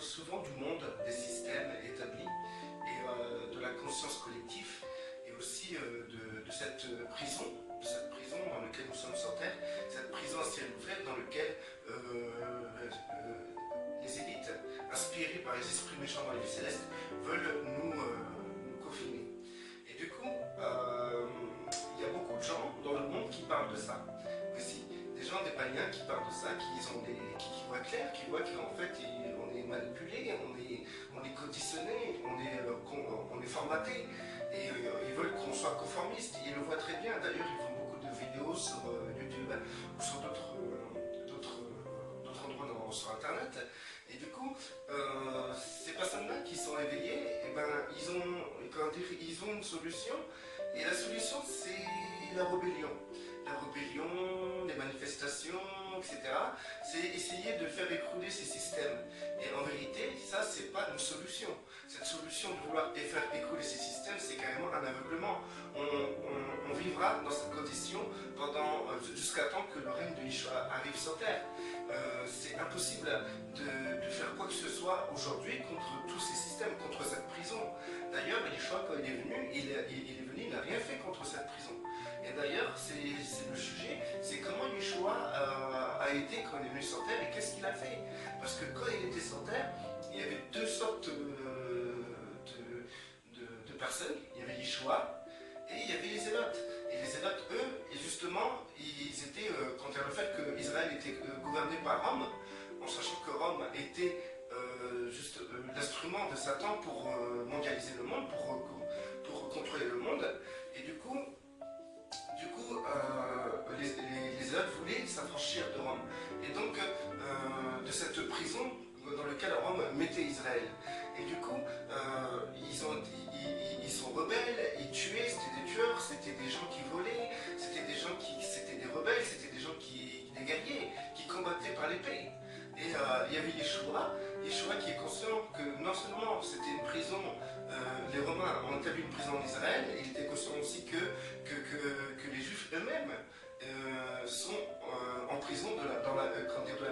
souvent du monde, des systèmes établis et de la conscience collective et aussi de cette prison dans laquelle nous sommes sur Terre, cette prison à ciel ouvert dans laquelle les élites, inspirées par les esprits méchants dans les lieux célestes, veulent nous confiner. Et du coup, il y a beaucoup de gens dans le monde qui parlent de ça aussi. Des gens, des païens qui parlent de ça, qui voient clair, qui voient qu'en fait on est manipulé, on est conditionné, on est formaté, et ils veulent qu'on soit conformiste. Ils le voient très bien. D'ailleurs, ils font beaucoup de vidéos sur YouTube ou sur d'autres endroits sur Internet. Et du coup, ces personnes-là qui sont éveillées, eh ben, ils ont une solution. Et la solution, c'est la rébellion. La rébellion, les manifestations, etc. C'est essayer de faire écrouler ces systèmes. Et en vérité, ça, c'est pas une solution. Cette solution de vouloir faire écrouler ces systèmes, c'est carrément un aveuglement. On vivra dans cette condition jusqu'à temps que le règne de Yeshua arrive sur terre. C'est impossible de faire quoi que ce soit aujourd'hui contre tous ces systèmes, contre cette prison. D'ailleurs, Yeshua, quand il est venu, il n'a rien fait contre cette prison. Et d'ailleurs, c'est le sujet, c'est comment Yeshua a été quand il est venu sur terre et qu'est-ce qu'il a fait. Parce que quand il était sur terre, il y avait deux sortes de personnes. Il y avait Yeshua et il y avait les zélotes. Et les zélotes, eux, et justement, ils étaient contre le fait qu'Israël était gouverné par Rome, en sachant que Rome était juste l'instrument de Satan pour mondialiser le monde, pour contrôler le monde. Et du coup, les zélotes voulaient s'affranchir de Rome. Et donc, de cette prison dans laquelle Rome mettait Israël. Et du coup, ils sont rebelles, ils tuaient, c'était des tueurs, c'était des gens qui volaient, c'était des rebelles, c'était des gens des guerriers, qui combattaient par l'épée. Et il y avait Yeshua qui est conscient que non seulement c'était une prison, les Romains ont établi une prison en Israël, et il était conscient aussi que les Juifs eux-mêmes sont en prison dans la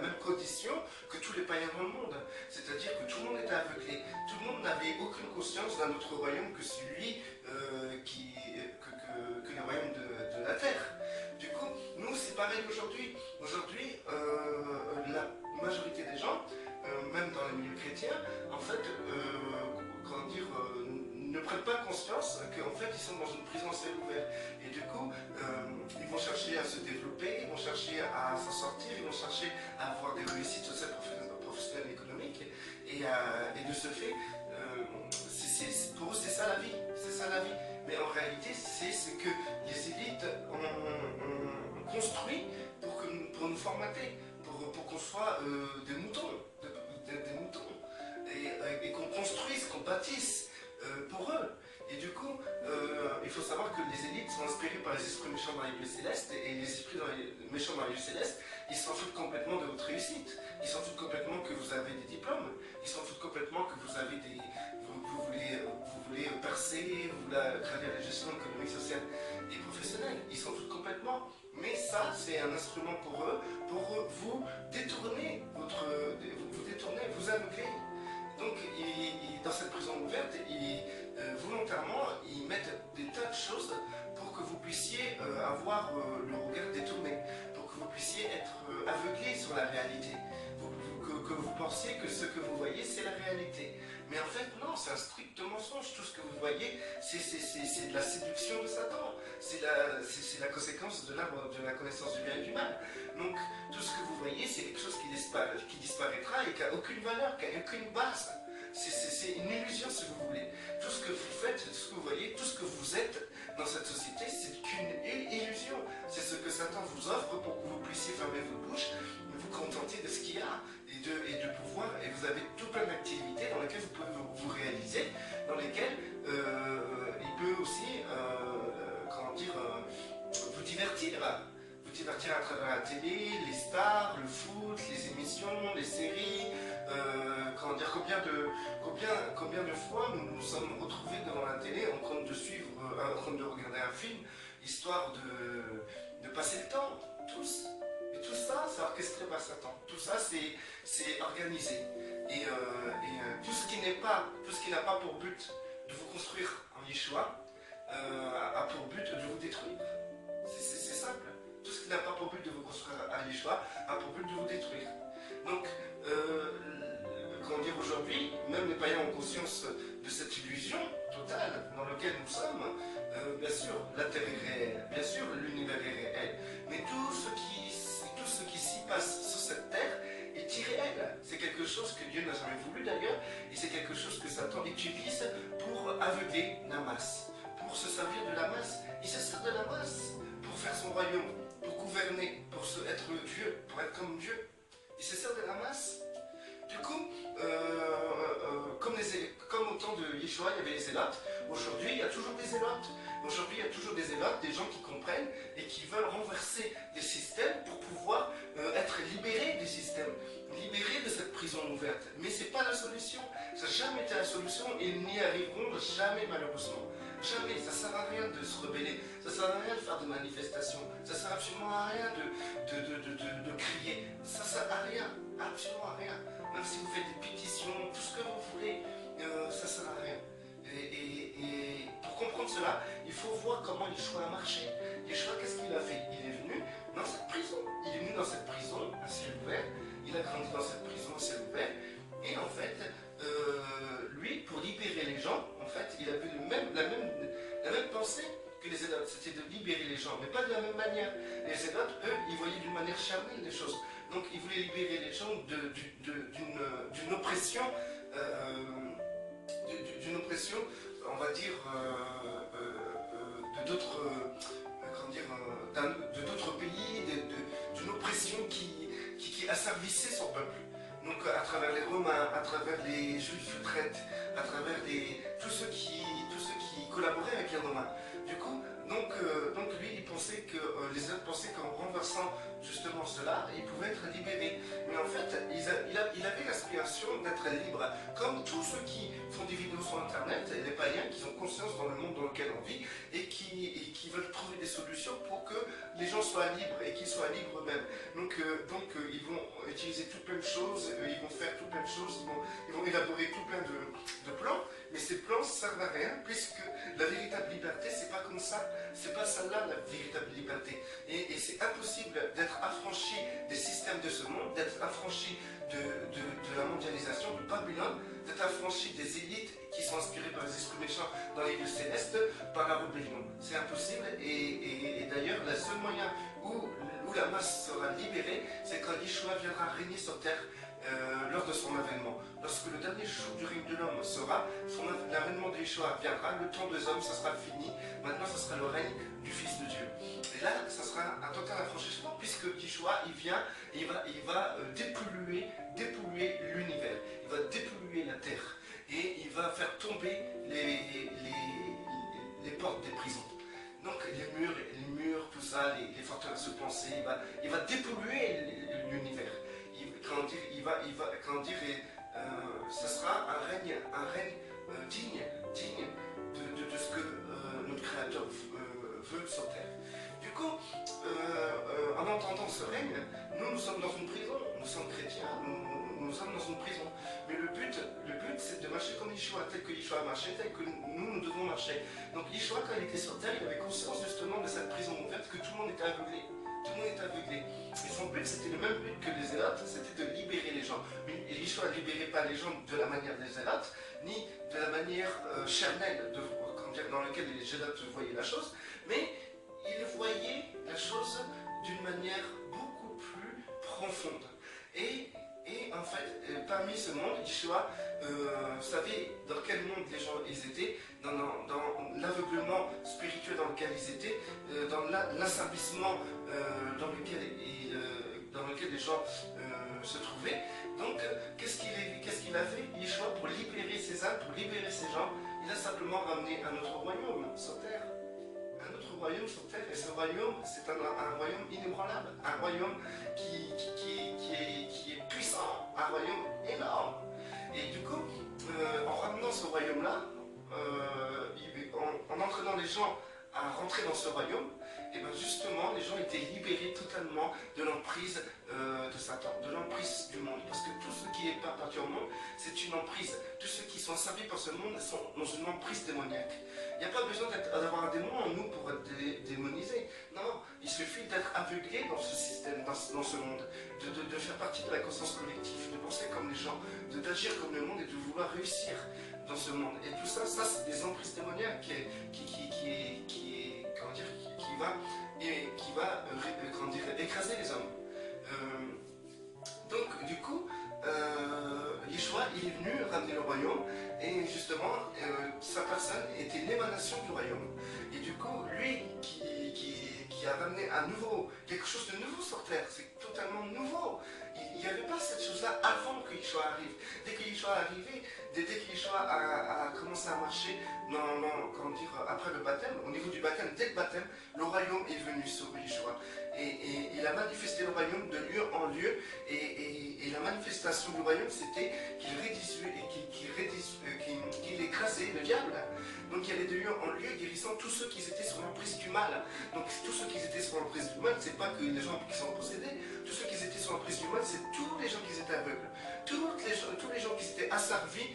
même condition que tous les païens dans le monde. C'est-à-dire que tout le monde était aveuglé, tout le monde n'avait aucune conscience d'un autre royaume que celui que le royaume de la terre. Du coup, nous c'est pareil aujourd'hui. Aujourd'hui, la majorité des gens, même dans les milieux chrétiens, en fait, ne prennent pas conscience qu'en fait ils sont dans une prison à ciel ouvert. Et du coup, ils vont chercher à se développer, ils vont chercher à s'en sortir, ils vont chercher à avoir des réussites sociales, professionnelles, économiques. Et de ce fait, pour eux c'est ça la vie. C'est ça la vie. Mais en réalité, c'est ce que les élites ont construit pour nous formater, pour qu'on soit des moutons, des moutons, et qu'on construise, qu'on bâtisse pour eux. Et du coup, il faut savoir que les élites sont inspirées par les esprits méchants dans les lieux célestes, et les esprits méchants dans les lieux célestes, ils s'en foutent complètement de votre réussite. Ils s'en foutent complètement que vous avez des diplômes. Ils s'en foutent complètement que vous avez vous voulez percer, vous voulez gravir la gestion économique, sociale et professionnelle. Ils s'en foutent complètement. Mais ça, c'est un instrument pour eux, pour vous détourner, vous aveugler. Donc, dans cette prison ouverte, volontairement, ils mettent des tas de choses pour que vous puissiez avoir le regard détourné, pour que vous puissiez être aveuglé sur la réalité, que vous pensiez que ce que vous voyez, c'est la réalité. Mais en fait, non, c'est un strict mensonge. Tout ce que vous voyez, c'est de la séduction de Satan. C'est la conséquence de l'arbre de la connaissance du bien et du mal. Donc, tout ce que vous voyez, c'est quelque chose qui disparaîtra et qui n'a aucune valeur, qui n'a aucune base. C'est une illusion, si vous voulez. Tout ce que vous faites, tout ce que vous voyez, tout ce que vous êtes dans cette société, c'est qu'une illusion. C'est ce que Satan vous offre pour que vous puissiez fermer votre bouche, vous contenter de ce qu'il y a et de pouvoir. Et vous avez tout plein d'activités dans lesquelles vous pouvez vous réaliser, dans lesquelles il peut aussi, vous divertir. Vous divertir à travers la télé, les stars, le foot, les émissions, les séries. Combien de fois nous nous sommes retrouvés devant la télé en train de regarder un film, histoire de passer le temps, tous. Et tout ça, c'est orchestré par Satan. Tout ça, c'est organisé. Tout ce qui n'a pas pour but de vous construire en Yeshua a pour but de vous détruire. C'est simple. Tout ce qui n'a pas pour but de vous construire à Yeshua a pour but de vous détruire. Donc, comment dire, aujourd'hui, même les païens ont conscience de cette illusion totale dans laquelle nous sommes. Bien sûr, la terre est réelle, bien sûr, l'univers est réel, mais tout ce qui s'y passe sur cette terre est irréel. C'est quelque chose que Dieu n'a jamais voulu d'ailleurs, et c'est quelque chose que Satan utilise pour aveugler la masse, pour se servir de la masse. Il se sert de la masse pour faire son royaume, pour gouverner, pour être Dieu, pour être comme Dieu. Il se sert de la masse. Du coup, comme au temps de Yeshua, il y avait les zélotes. Aujourd'hui, il y a toujours des zélotes. Aujourd'hui, il y a toujours des zélotes, des gens qui comprennent et qui veulent renverser des systèmes pour pouvoir être libérés des systèmes, libérés de cette prison ouverte. Mais ce n'est pas la solution. Ça n'a jamais été la solution et ils n'y arriveront jamais, malheureusement. Jamais. Ça ne sert à rien de se rebeller. Ça ne sert à rien de faire des manifestations. Ça ne sert absolument à rien de crier. Ça ne sert à rien. Absolument à rien. Même si vous faites des pétitions, tout ce que vous voulez, ça ne sert à rien. Et pour comprendre cela, il faut voir comment Yeshua a marché. Yeshua, qu'est-ce qu'il a fait? Il est venu dans cette prison. Il est venu dans cette prison à ciel ouvert. Il a grandi dans cette prison à ciel ouvert. Et en fait, lui, pour libérer les gens, en fait, il avait la même pensée que les zélotes. C'était de libérer les gens, mais pas de la même manière. Les zélotes, eux, ils voyaient d'une manière charnelle les choses. Donc, ils voulaient libérer les gens d'une oppression, on va dire, de d'autres pays, d'une oppression qui asservissait son peuple. Donc à travers les Romains, à travers les Juifs traites, à travers tous ceux qui collaboraient avec les Romains. Du coup, donc lui, il pensait que les autres pensaient qu'en renversant justement cela, il pouvait être libéré. Mais en fait, il avait l'aspiration d'être libre. Comme tous ceux qui font des vidéos sur Internet, et les païens qui ont conscience dans le monde dans lequel on vit et qui veulent trouver des solutions pour que les gens soient libres et qu'ils soient libres eux-mêmes. Donc ils vont utiliser tout plein de choses, ils vont faire tout plein de choses, ils vont élaborer tout plein de plans, mais ces plans ne servent à rien puisque la véritable liberté, c'est pas comme ça. C'est pas celle-là la véritable liberté. Et c'est impossible d'être affranchi des systèmes de ce monde, d'être affranchi de la mondialisation, de Babylone, d'être affranchi des élites qui sont inspirées par les esprits méchants dans les lieux célestes, par la rébellion. C'est impossible et d'ailleurs, le seul moyen où la masse sera libérée, c'est quand Yeshua viendra régner sur terre lors de son avènement. Lorsque le dernier jour du règne de l'homme sera, l'avènement de Yeshua viendra, le temps des hommes, ça sera fini. Maintenant, ce sera le règne du Fils de Dieu. Et là, ça sera un total affranchissement, puisque Yeshua, il vient et il va dépolluer l'univers. Il va dépolluer la terre. Et il va faire tomber les portes des prisons. Donc les murs, tout ça, les forteresses de pensée, il va dépolluer l'univers. Ça sera un règne digne de ce que notre Créateur veut sur terre. Du coup, en entendant ce règne, nous sommes dans une prison, nous sommes chrétiens, nous sommes dans une prison. Mais le but c'est de marcher comme Yeshua, tel que Yeshua a marché, tel que nous devons marcher. Donc Yeshua, quand il était sur terre, il avait conscience justement de cette prison ouverte, que tout le monde était aveuglé. Tout le monde est aveuglé. Et son but, c'était le même but que les zélotes, c'était de libérer les gens. Mais Yeshua ne libérait pas les gens de la manière des zélotes, ni de la manière charnelle dans laquelle les zélotes voyaient la chose, mais il voyait la chose d'une manière beaucoup plus profonde. Et en fait, parmi ce monde, Yeshua savait dans quel monde les gens étaient, dans l'aveuglement spirituel dans lequel ils étaient, dans l'asservissement dans lequel les gens se trouvaient. Donc, qu'est-ce qu'il a fait, Yeshua, pour libérer ces âmes, pour libérer ces gens? Il a simplement ramené un autre royaume sur terre. Un autre royaume sur terre, et ce royaume, c'est un royaume inébranlable, un royaume qui est puissant, un royaume énorme. Et du coup, en ramenant ce royaume-là, en entraînant les gens à rentrer dans ce royaume, et bien justement, les gens étaient libérés totalement de l'emprise de Satan, de l'emprise du monde. Parce que tout ce qui est parti au monde, c'est une emprise. Tous ceux qui sont servis par ce monde sont dans une emprise démoniaque. Il n'y a pas besoin d'avoir un démon en nous pour être démonisé. Non, il suffit d'être aveuglé dans ce système, dans ce monde, de faire partie de la conscience collective, de penser comme les gens, d'agir comme le monde et de vouloir réussir dans ce monde. Et tout ça, c'est des emprises démoniaques qui va comment dire, écraser les hommes. Donc, du coup, Yeshua, il est venu ramener le royaume, et justement, sa personne était l'émanation du royaume. Et du coup, lui qui a ramené quelque chose de nouveau sur terre, c'est totalement nouveau. Il n'y avait pas cette chose-là avant que Yeshua arrive. Dès que Yeshua est arrivé, dès que Yeshua a commencé à marcher, comment dire, après le baptême, au niveau du baptême, dès le baptême, le royaume est venu sur Yeshua. Et il a manifesté le royaume de lieu en lieu, et la manifestation du royaume, c'était qu'il écrasait le diable. Donc il allait de lieu en lieu, guérissant tous ceux qui étaient sur l'emprise du mal. Donc tous ceux qui étaient sur l'emprise du mal, c'est pas que les gens qui sont possédés, tous ceux qui étaient sur l'emprise du mal, c'est tous les gens qui étaient aveugles, tous les gens qui étaient asservis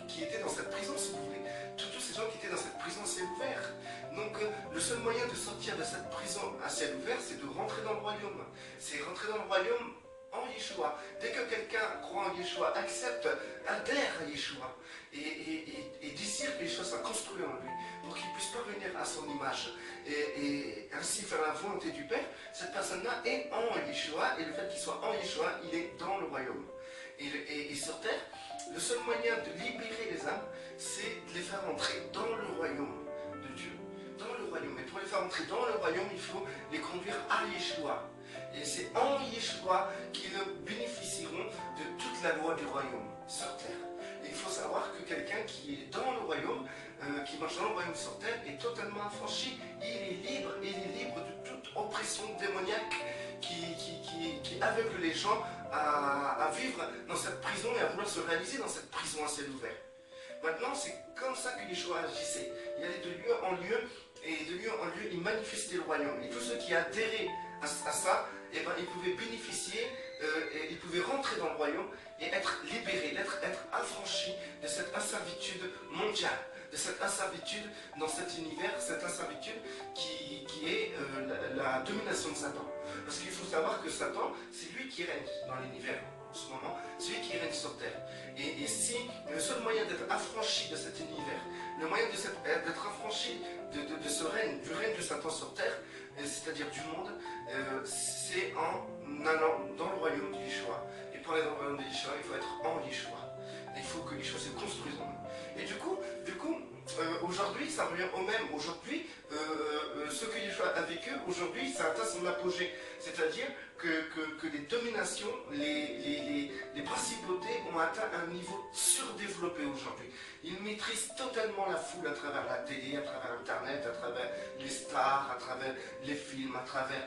qui étaient dans cette prison, si vous voulez. Tous ces gens qui étaient dans cette prison à ciel ouvert. Donc le seul moyen de sortir de cette prison à ciel ouvert, c'est de rentrer dans le royaume. C'est rentrer dans le royaume en Yeshua. Dès que quelqu'un croit en Yeshua, accepte, adhère à Yeshua et désire que Yeshua soit construit en lui pour qu'il puisse parvenir à son image et ainsi faire la volonté du Père, cette personne-là est en Yeshua, et le fait qu'il soit en Yeshua, il est dans le royaume. Et sur terre, le seul moyen de libérer les âmes, c'est de les faire entrer dans le royaume de Dieu. Dans le royaume. Et pour les faire entrer dans le royaume, il faut les conduire à Yeshua. Et c'est en Yeshua qu'ils bénéficieront de toute la loi du royaume sur terre. Et il faut savoir que quelqu'un qui est dans le royaume, qui marche dans le royaume sur terre, est totalement affranchi. Il est libre de toute oppression démoniaque qui aveugle les gens à vivre dans cette prison et à vouloir se réaliser dans cette prison à ciel ouvert. Maintenant, c'est comme ça que Yeshua agissait. Il allait de lieu en lieu, et de lieu en lieu, il manifestait le royaume. Et tous ceux qui adhéraient à ça, eh ben, ils pouvaient bénéficier, et ils pouvaient rentrer dans le royaume et être libérés, être affranchis de cette inservitude mondiale, de cette inservitude dans cet univers, cette inservitude qui est la domination de Satan. Parce qu'il faut savoir que Satan, c'est lui qui règne dans l'univers en ce moment, c'est lui qui règne sur terre. Et si le seul moyen d'être affranchi de cet univers, le moyen d'être affranchi de ce règne, du règne de Satan sur terre, c'est-à-dire du monde, c'est en allant dans le royaume de Yeshua. Et pour aller dans le royaume de Yeshua, il faut être en Yeshua. Il faut que Yeshua se construise en nous. Et du coup aujourd'hui, ça revient au même. Aujourd'hui, ce que Yeshua a vécu, aujourd'hui, ça atteint son apogée. C'est-à-dire que les dominations, les principautés ont atteint un niveau surdéveloppé aujourd'hui. Ils maîtrisent totalement la foule à travers la télé, à travers Internet, à travers les stars, à travers les films, à travers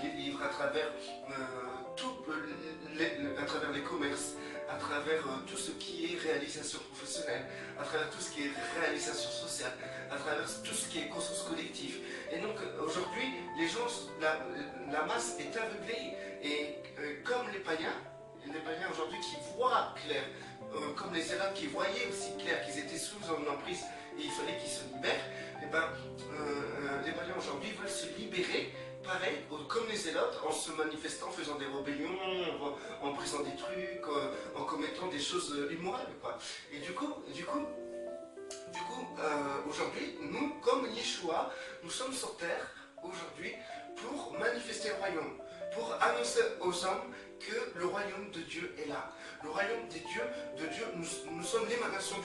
les livres, à travers à travers les commerces, à travers tout ce qui est réalisation professionnelle, à travers tout ce qui est réalisation sociale, à travers tout ce qui est conscience collective. Et donc aujourd'hui, les gens, la masse est aveuglée, et comme les païens aujourd'hui qui voient clair, comme les zélotes qui voyaient aussi clair, qu'ils étaient sous une emprise et il fallait qu'ils se libèrent, et ben, les païens aujourd'hui veulent se libérer. Pareil, comme les zélotes, en se manifestant, en faisant des rébellions, en brisant des trucs, en commettant des choses immorales, quoi. Et du coup, aujourd'hui, nous, comme Yeshua, nous sommes sur terre aujourd'hui pour manifester le royaume, pour annoncer aux hommes que le royaume de Dieu est là. Le royaume de Dieu, nous sommes l'émanation du